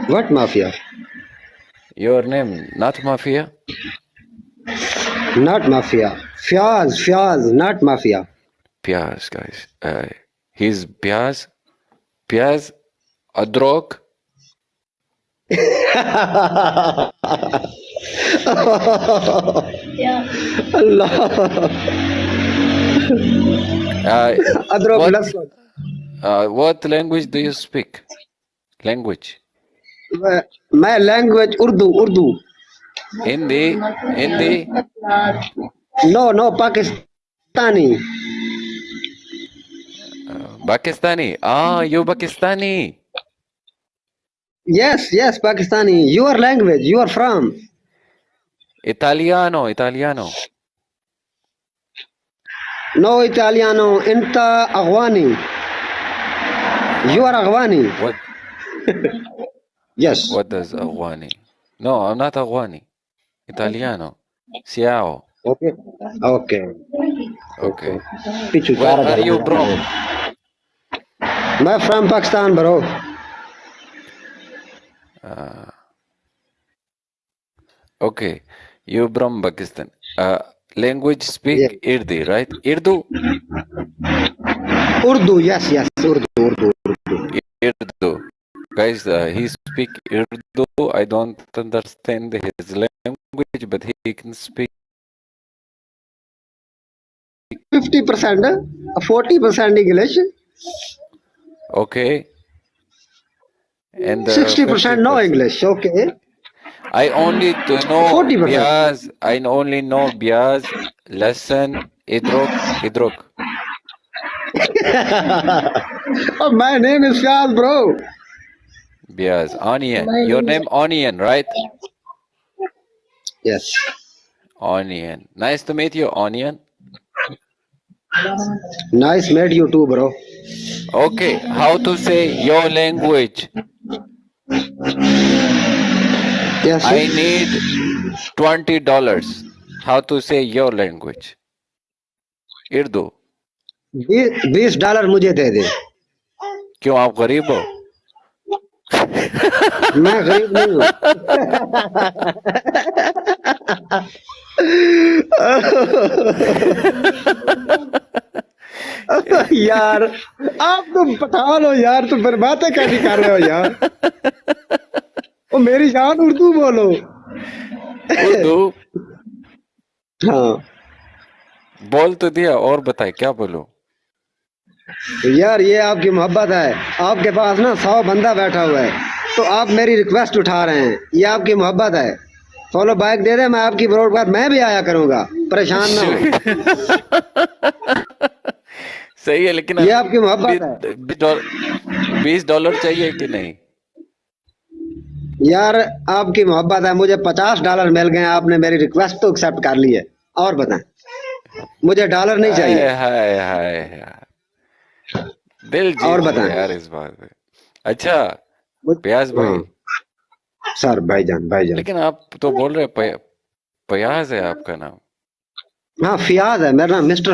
What mafia? Your name not mafia? Not mafia. Fiaz, not mafia. Pyaz, guys. He's Pyaz. Pyaz. Adrok. Allah. Adrok lasan. What language do you speak? Language. My language Urdu. Hindi. No, Pakistani. Pakistani. You Pakistani. Yes, Pakistani. Your language, you are from? Italiano. No Italiano. Inta Aghwani. You are Aghwani. What? Yes. What does Aghwani? No, I'm not Aghwani. Italiano. Siao. Okay. Where are you from? I'm from Pakistan, bro. Okay. You from Pakistan. Language speak Urdu, right? Urdu. Yes. Urdu. Guys, he speak Urdu. I don't understand his language, but he can speak 50%, 40% English. Okay. And 60% no English. Okay. I only know 40%. Biaz. I only know Biaz, Lesson, Idrok. Oh, my name is Fiaz, bro. Biaz, Onion. Your name Onion, right? Yes. Onion. Nice to meet you, Onion. Nice meet you too, bro. Okay, how to say your language? Yes. I need $20. How to say your language? Urdu. $20 मुझे दे दे. क्यों आप गरीब हो? मैं गरीब नहीं हूँ. यार आप तो पठान हो यार, तो फिर बातें कैसी कर रहे हो यार? ओ मेरी जान उर्दू बोलो. उर्दू? हाँ बोल तो दिया, और बताए क्या बोलो? यार ये आपकी मोहब्बत है. आपके पास ना 100 बंदा बैठा हुआ है, तो आप मेरी रिक्वेस्ट उठा रहे हैं. ये आपकी मोहब्बत है. फॉलो बैक दे दे, मैं आपकी ब्रॉडकास्ट मैं भी आया करूंगा, परेशान ना हो. सही है, लेकिन ये आपकी मोहब्बत है. $20 चाहिए कि नहीं? यार आपकी मोहब्बत है, मुझे $50 मिल गए. आपने मेरी रिक्वेस्ट तो एक्सेप्ट कर ली है. और बताएं, मुझे डॉलर नहीं चाहिए. हाय दिल जीत और बताएं यार इस बात में. अच्छा प्याज भाई. सर भाईजान. लेकिन आप तो बोल रहे प्याज है आपका नाम. हाँ फियाज है मेरा नाम, मिस्टर